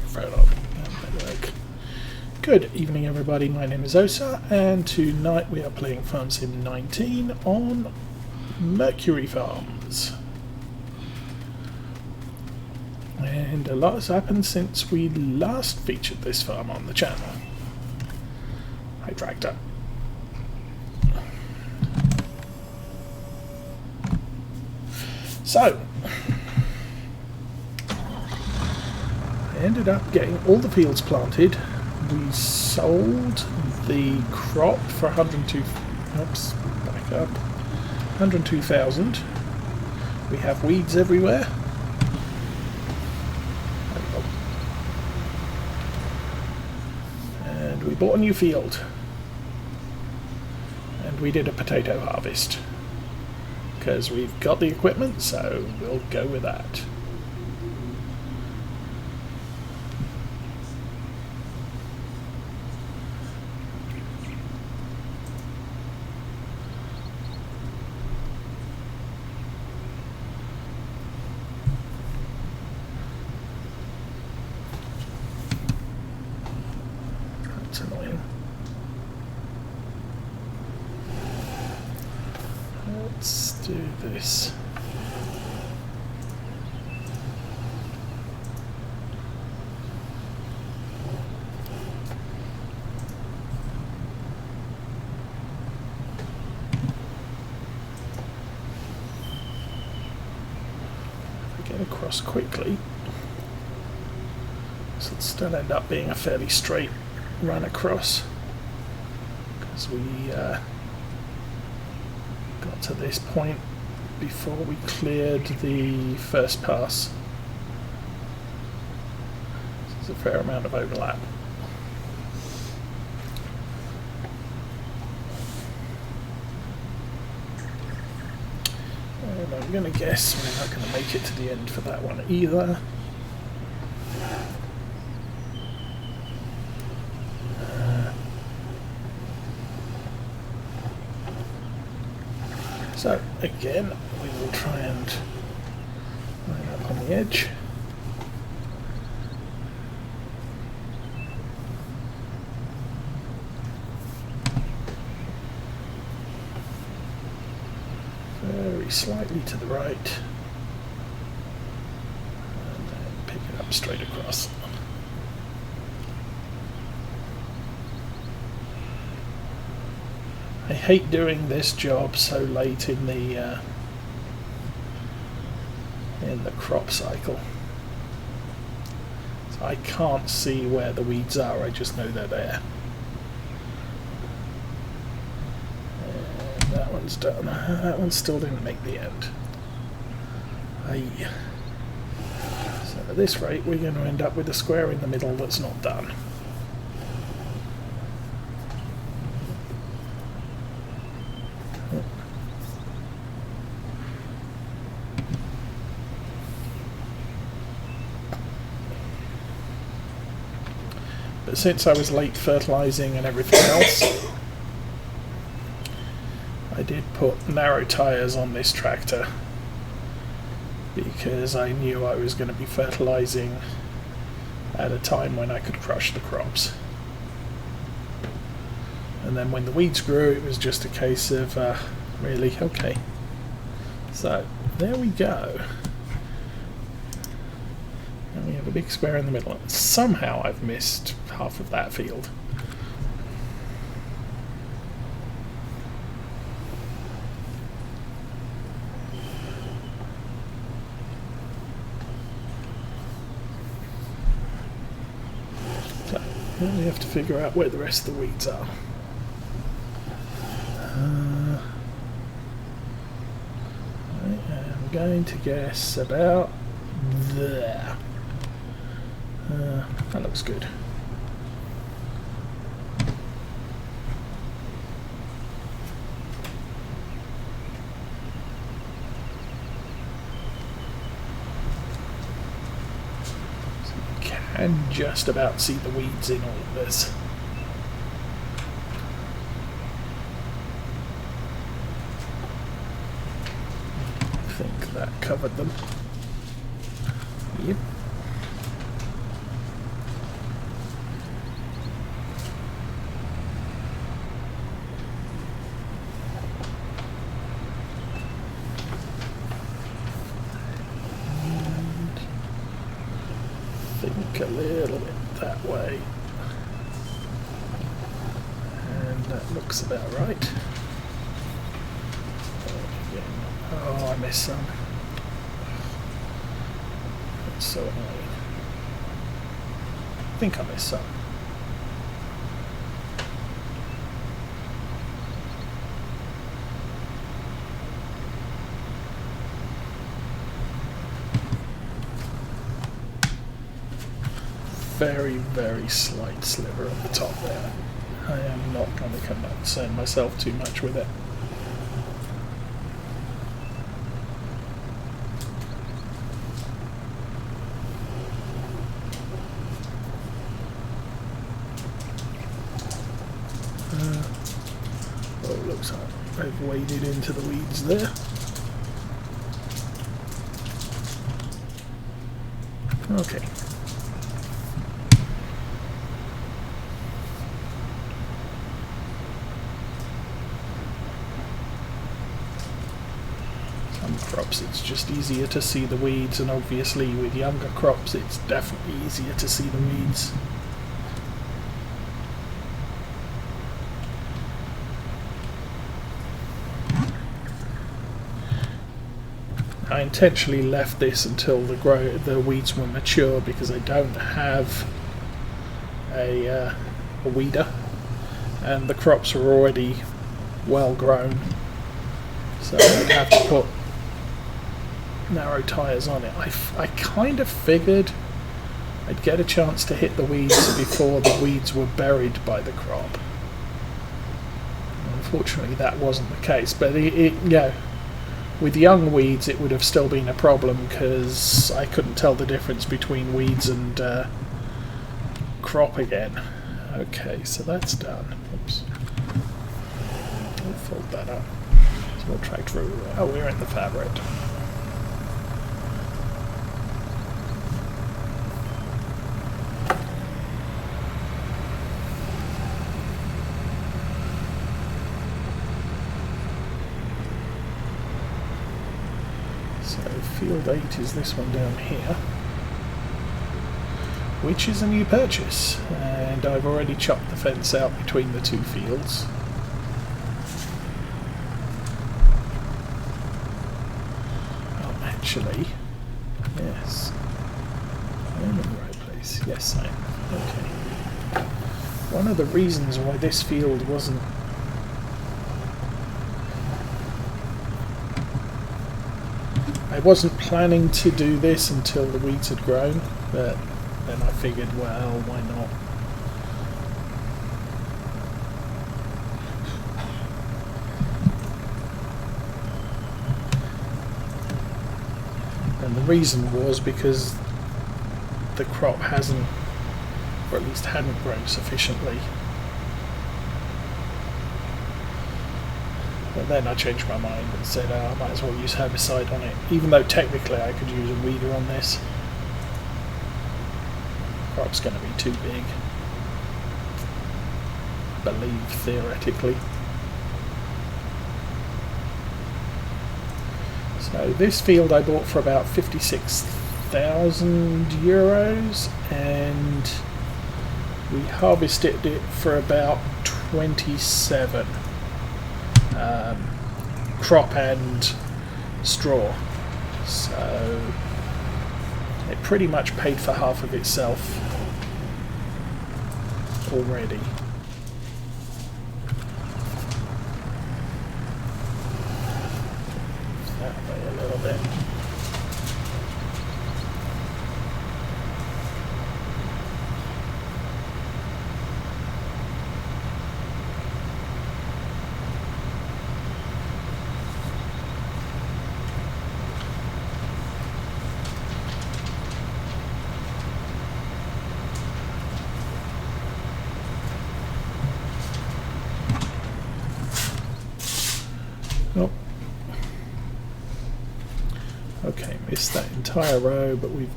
microphone on. Good evening, everybody. My name is Osa, and tonight we are playing Farm Sim 19 on Mercury Farms. And a lot has happened since we last featured this farm on the channel. Hi, tractor. So, I ended up getting all the fields planted. We sold the crop for 102,000. We have weeds everywhere. And we bought a new field. And we did a potato harvest. Because we've got the equipment, so we'll go with that. That's annoying. Let's do this. If we get across quickly, this will still end up being a fairly straight run across, because we got to this point before we cleared the first pass. There's a fair amount of overlap. And I'm going to guess we're not going to make it to the end for that one either. So again, we will try and line up on the edge. Very slightly to the right. And then pick it up straight across. I hate doing this job so late in the crop cycle. So I can't see where the weeds are, I just know they're there. And that one's done. That one still didn't make the end. So at this rate we're going to end up with a square in the middle that's not done. But since I was late fertilising and everything else, I did put narrow tyres on this tractor because I knew I was going to be fertilising at a time when I could crush the crops. And then when the weeds grew, it was just a case of really, okay. So there we go. And we have a big square in the middle. Somehow I've missed half of that field. So now we have to figure out where the rest of the weeds are. I'm going to guess about there. That looks good. So you can just about see the weeds in all of this. I think that covered them. Yep. think a little bit that way. And that looks about right. Oh, I missed some. That's so annoying. I think I missed some. Very, very slight sliver at the top there. I am not going to concern myself too much with it. Oh, it looks like I've waded into the weeds there. Okay. Some crops it's just easier to see the weeds, and obviously with younger crops it's definitely easier to see the weeds. I intentionally left this until the weeds were mature because I don't have a weeder, and the crops are already well grown, so I'd have to put narrow tyres on it. I kind of figured I'd get a chance to hit the weeds before the weeds were buried by the crop. Unfortunately that wasn't the case, but yeah, with young weeds it would have still been a problem because I couldn't tell the difference between weeds and crop again. Okay, so that's done. Oops. I'll fold that up. So we'll track through. Oh, we're in the fabric. So field 8 is this one down here, which is a new purchase, and I've already chopped the fence out between the two fields. Oh, actually, yes, I'm in the right place. Yes, I am. Okay. One of the reasons why this field wasn't I wasn't planning to do this until the weeds had grown, but then I figured, well, why not? And the reason was because the crop hasn't, or at least hadn't grown sufficiently. But then I changed my mind and said, I might as well use herbicide on it, even though technically I could use a weeder on this. The crop's going to be too big, I believe, theoretically. So this field I bought for about 56,000 euros, and we harvested it for about 27. Crop and straw, so it pretty much paid for half of itself already. That way a little bit. Oh. Okay, missed that entire row, but we've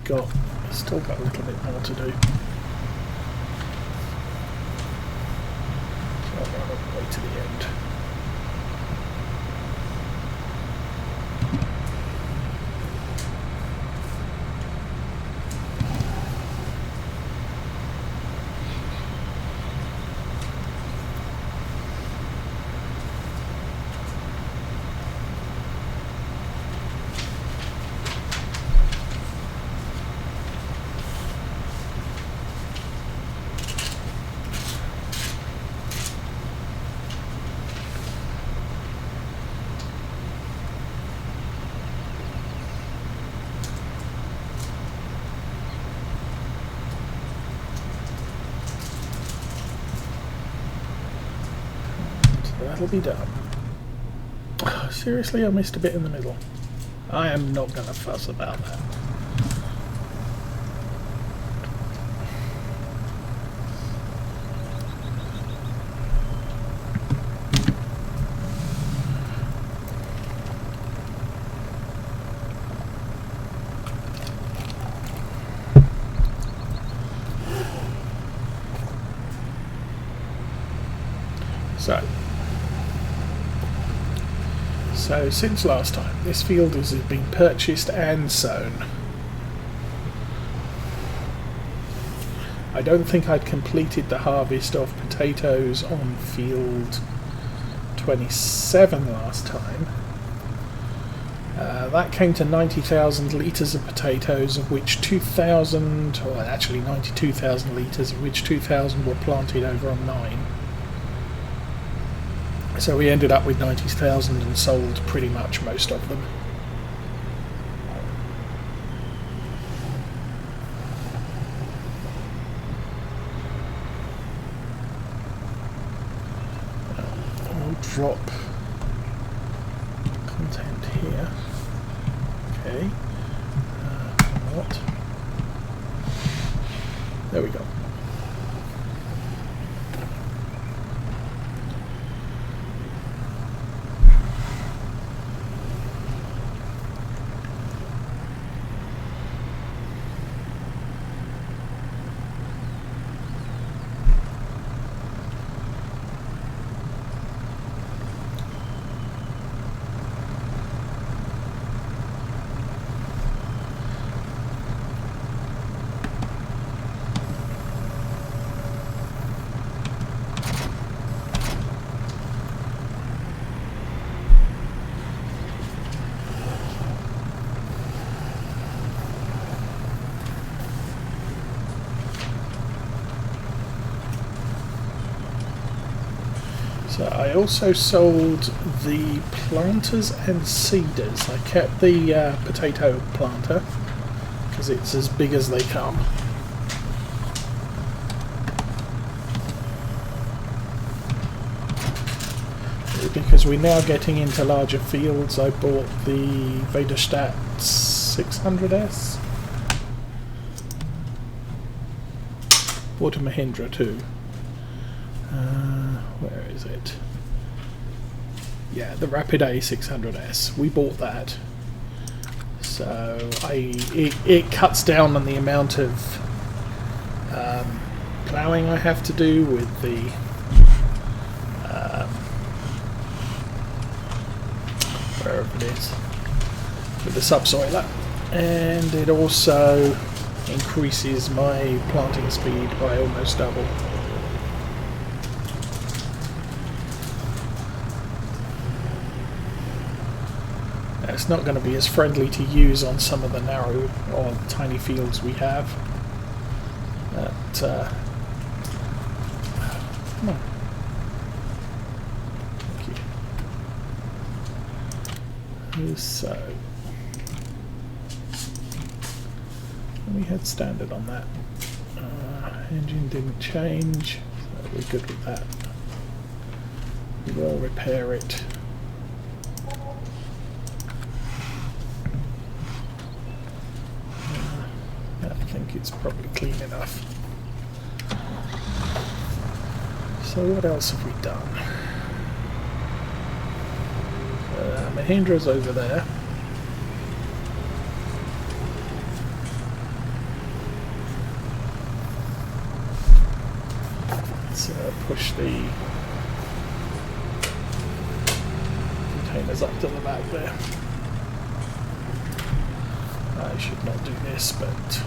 still got a little bit more to do. So I'll run all the way to the end. that'll be done. Seriously, I missed a bit in the middle. I am not going to fuss about that. So since last time, this field has been purchased and sown. I don't think I'd completed the harvest of potatoes on field 27 last time. That came to 90,000 litres of potatoes, of which 2,000, or actually 92,000 litres, of which 2,000 were planted over on 9. So we ended up with 90,000 and sold pretty much most of them. We'll drop content here. Okay. What? There we go. So I also sold the planters and seeders. I kept the potato planter because it's as big as they come. Because we're now getting into larger fields, I bought the Vederstadt 600S. Bought a Mahindra too. Where is it? Yeah, the Rapid A 600S. We bought that. So it cuts down on the amount of ploughing I have to do with the wherever it is, with the subsoiler, and it also increases my planting speed by almost double. It's not going to be as friendly to use on some of the narrow or tiny fields we have. But, come on. Thank you. So, we had standard on that. Engine didn't change, so we're good with that. We will repair it. I think it's probably clean enough. So what else have we done? Mahindra's over there. Let's push the containers up to the back there. I should not do this, but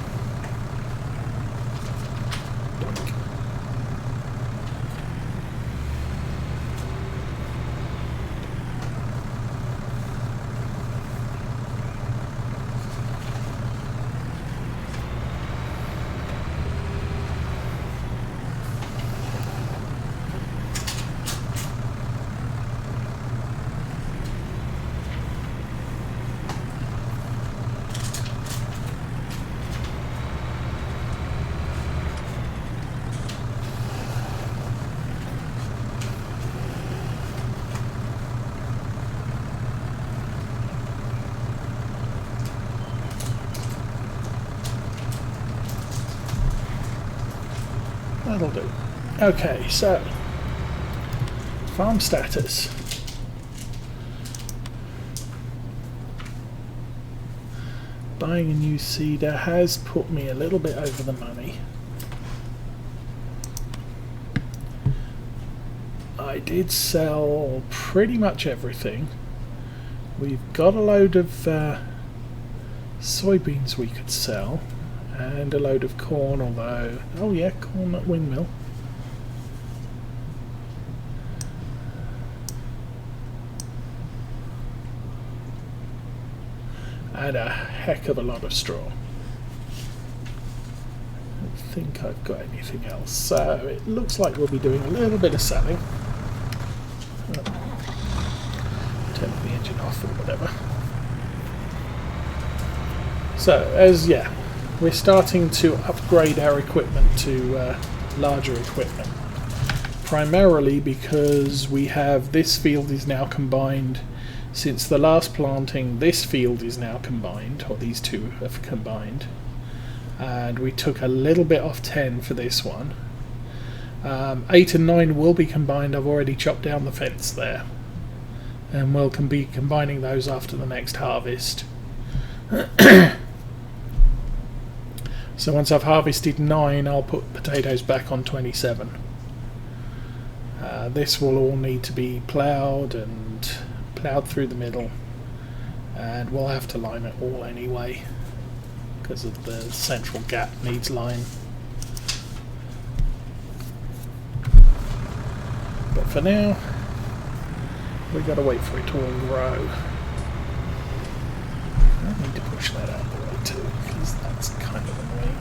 That'll do. Okay, so farm status. Buying a new seeder has put me a little bit over the money. I did sell pretty much everything. We've got a load of soybeans we could sell, and a load of corn, although... oh yeah, corn at windmill. And a heck of a lot of straw. I don't think I've got anything else, so it looks like we'll be doing a little bit of selling. Turn the engine off or whatever. So, we're starting to upgrade our equipment to larger equipment. Primarily because we have this field is now combined. Since the last planting, this field is now combined, or these two have combined. And we took a little bit off 10 for this one. 8 and 9 will be combined. I've already chopped down the fence there. And we'll be combining those after the next harvest. So once I've harvested 9, I'll put potatoes back on 27. This will all need to be ploughed and ploughed through the middle, and we'll have to line it all anyway because of the central gap needs line. But for now, we've got to wait for it to all grow. I need to push that out of the way too, because that's kind of annoying.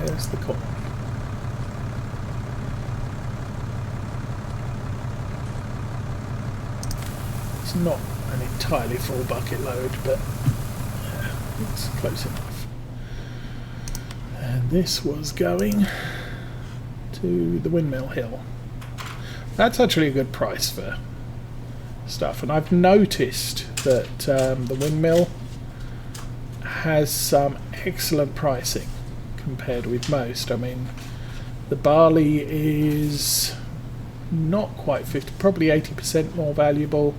There's the corn. It's not an entirely full bucket load, but it's close enough. And this was going to the windmill hill. That's actually a good price for stuff, and I've noticed that the windmill has some excellent pricing compared with most. I mean, the barley is not quite 50, probably 80% more valuable.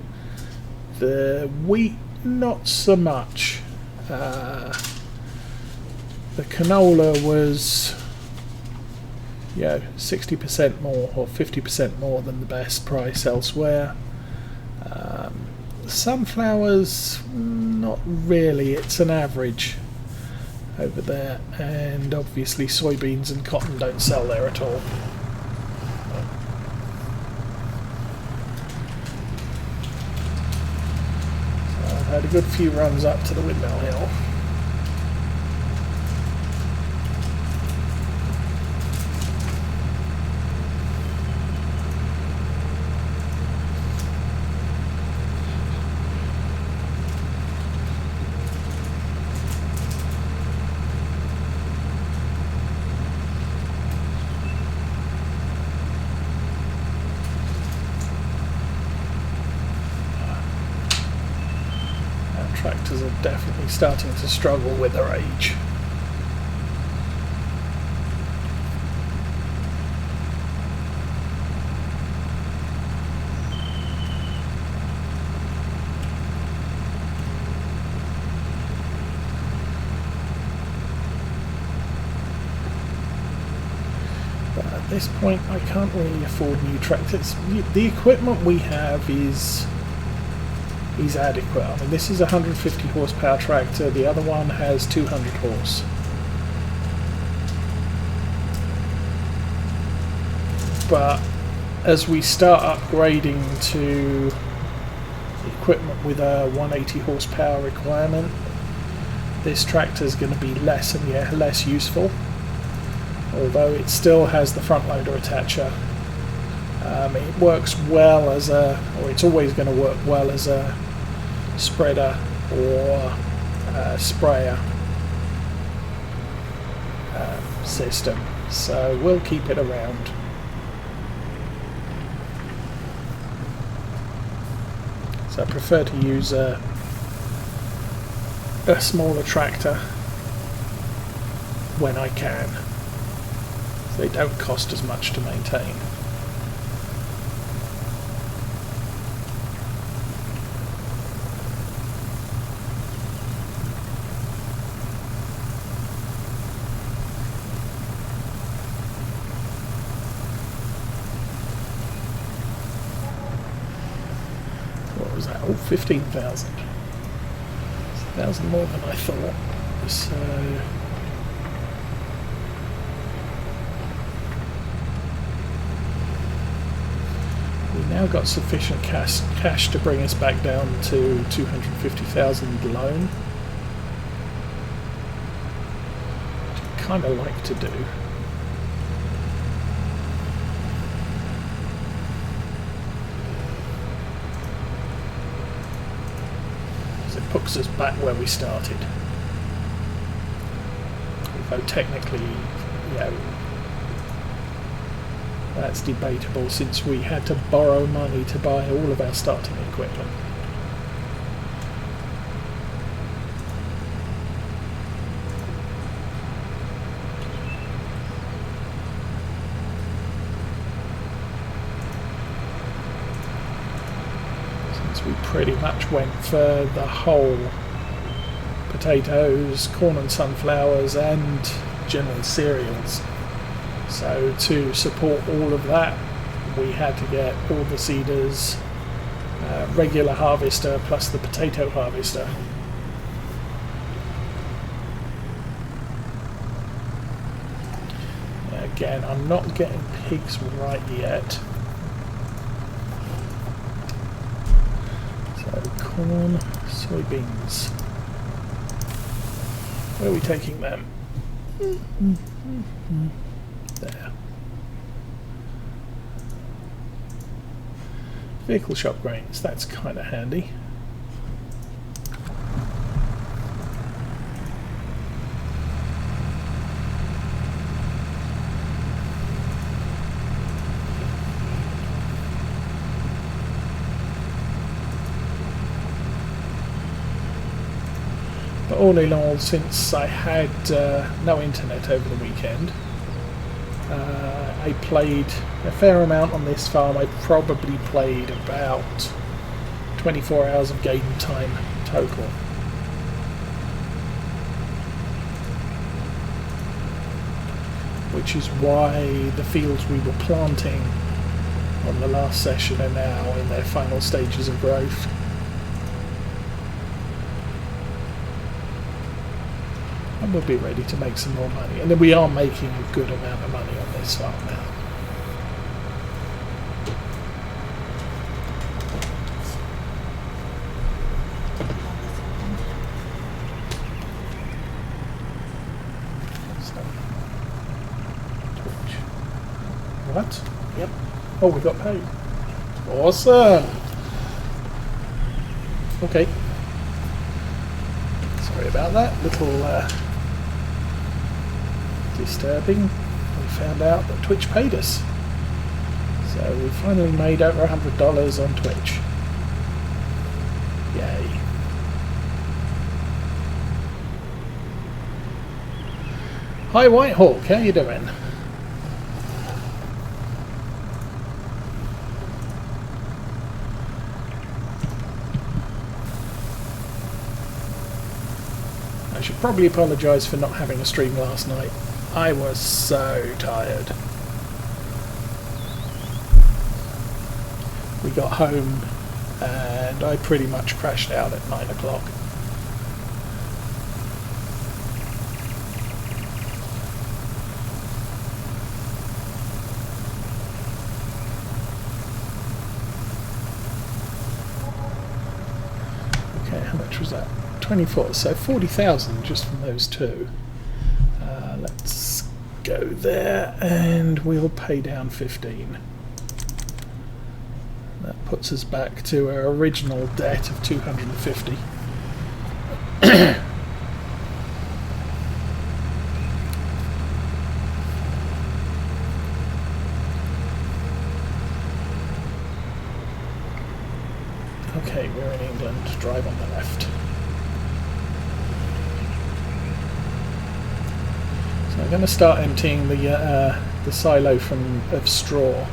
The wheat, not so much. The canola was 60% more or 50% more than the best price elsewhere. Sunflowers, not really, it's an average over there, and obviously soybeans and cotton don't sell there at all. So I've had a good few runs up to the windmill hill. Tractors are definitely starting to struggle with their age. But at this point I can't really afford new tractors. The equipment we have is adequate. I mean, this is a 150 horsepower tractor, the other one has 200 horse. but as we start upgrading to equipment with a 180 horsepower requirement, this tractor is going to be less and less useful, although it still has the front loader attacher. It works well as it's always going to work well as a spreader or sprayer system, so we'll keep it around. So I prefer to use a smaller tractor when I can. They don't cost as much to maintain. What was that? Oh, 15,000. 1,000 more than I thought. So we've now got sufficient cash to bring us back down to 250,000 loan, which I kind of like to do. It puts us back where we started. Although technically, that's debatable since we had to borrow money to buy all of our starting equipment. We pretty much went for the whole potatoes, corn and sunflowers and general cereals. So to support all of that, we had to get all the seeders, regular harvester plus the potato harvester. Again, I'm not getting pigs right yet. Corn, soybeans. Where are we taking them? There. Vehicle shop grains, that's kind of handy. But all in all, since I had no internet over the weekend, I played a fair amount on this farm. I probably played about 24 hours of game time total. Which is why the fields we were planting on the last session are now in their final stages of growth. And we'll be ready to make some more money. And then we are making a good amount of money on this farm now. What? Yep. Oh, we got paid. Awesome. Okay. Sorry about that. Little disturbing. We found out that Twitch paid us. So we finally made over $100 on Twitch. Yay. Hi Whitehawk, how you doing? I should probably apologise for not having a stream last night. I was so tired. We got home and I pretty much crashed out at 9 o'clock. much was that? 24, so 40,000 just from those two. Let's go there and we'll pay down 15. That puts us back to our original debt of 250. Okay, we're in England. Drive on the left. So I'm going to start emptying the silo of straw,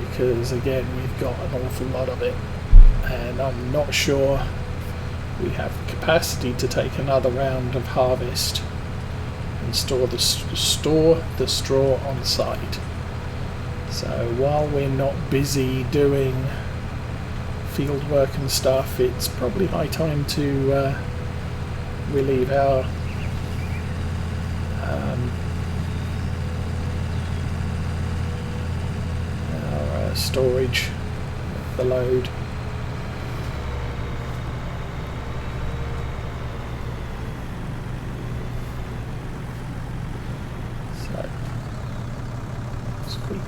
because again we've got an awful lot of it, and I'm not sure we have capacity to take another round of harvest and store the straw on site. So while we're not busy doing field work and stuff, it's probably high time to relieve our storage of the load. So, squeak.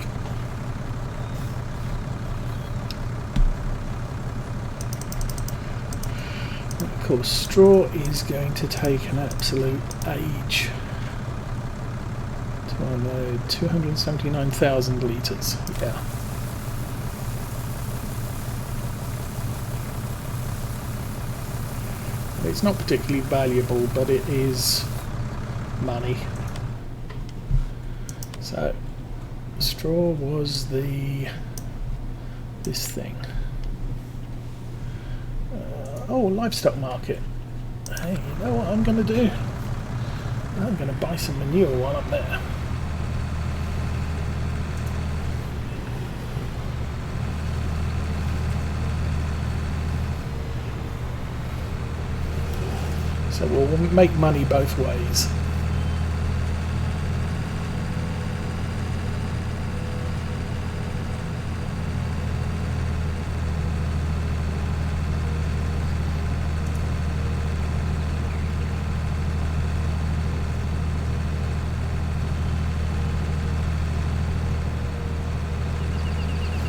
Of course, straw is going to take an absolute age to unload. 279,000 litres. Yeah. It's not particularly valuable, but it is money. So, straw was this thing. Oh, livestock market. Hey, you know what I'm going to do? I'm going to buy some manure while I'm there. So we'll make money both ways.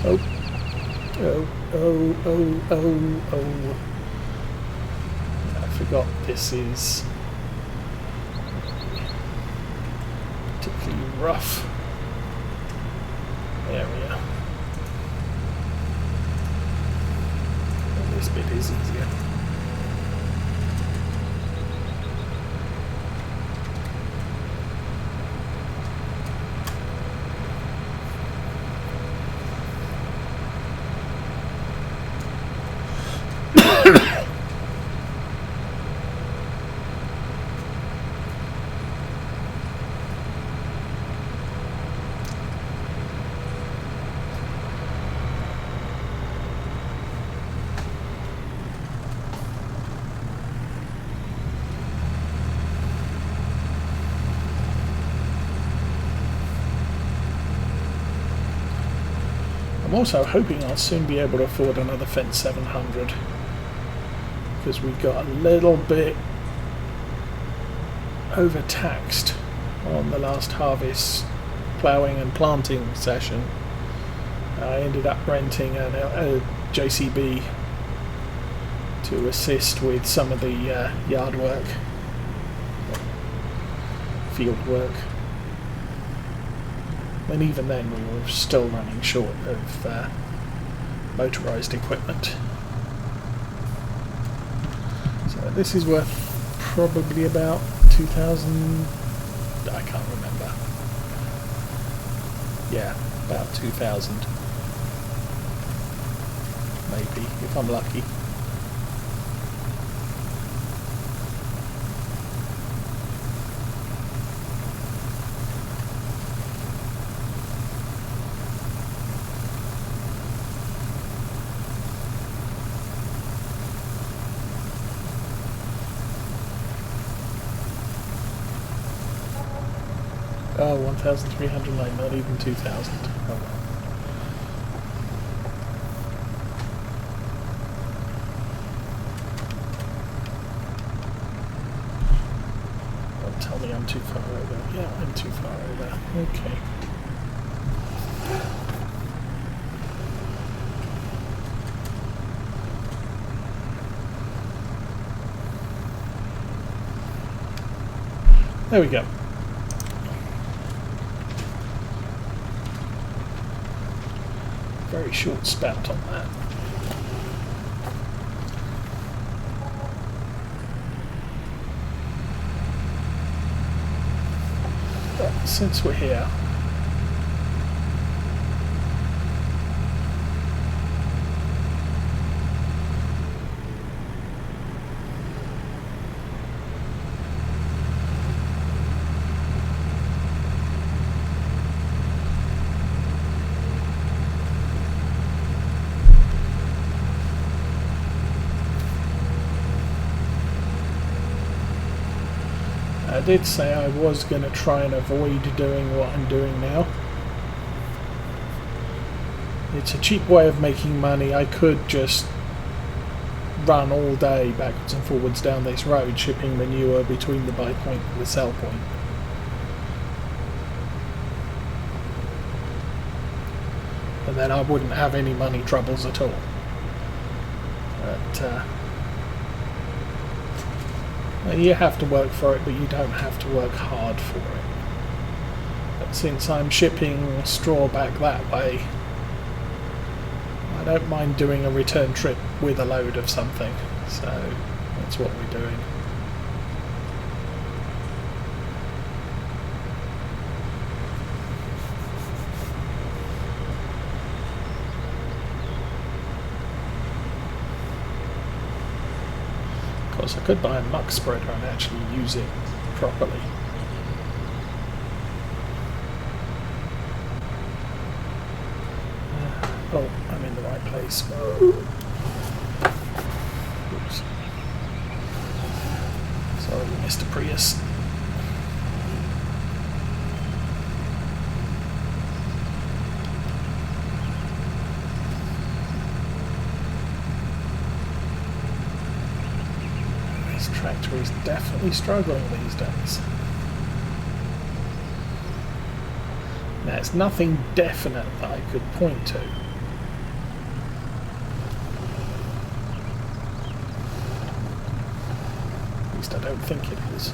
Oh, oh, oh, oh, oh, oh. I forgot this is particularly rough area. And this bit is easier. I'm also hoping I'll soon be able to afford another Fence 700, because we got a little bit overtaxed on the last harvest ploughing and planting session. I ended up renting a JCB to assist with some of the yard work, field work. And even then we were still running short of motorised equipment. So this is worth probably about 2,000, I can't remember. Yeah, about 2,000. Maybe, if I'm lucky. Oh, 1,309, not even 2,000. Oh well. tell me I'm too far over. Yeah, I'm too far over. Okay. There we go. Very short spout on that. But since we're here, I did say I was going to try and avoid doing what I'm doing now. It's a cheap way of making money. I could just run all day backwards and forwards down this road shipping manure between the buy point and the sell point. And then I wouldn't have any money troubles at all. But you have to work for it, but you don't have to work hard for it. But since I'm shipping straw back that way, I don't mind doing a return trip with a load of something. So that's what we're doing. Of course, I could buy a muck spreader and actually use it properly. Oh, I'm in the right place. Oops. Sorry, Mr. Prius. Tractor is definitely struggling these days. Now, it's nothing definite that I could point to. At least I don't think it is.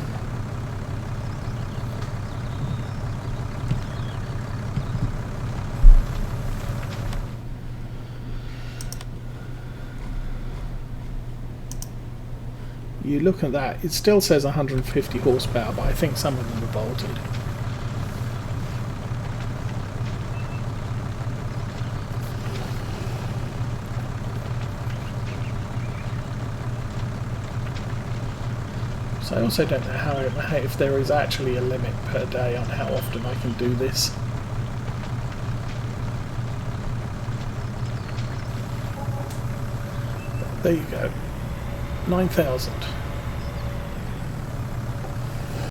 You look at that, it still says 150 horsepower, but I think some of them are bolted. So I also don't know if there is actually a limit per day on how often I can do this. But there you go. 9,000.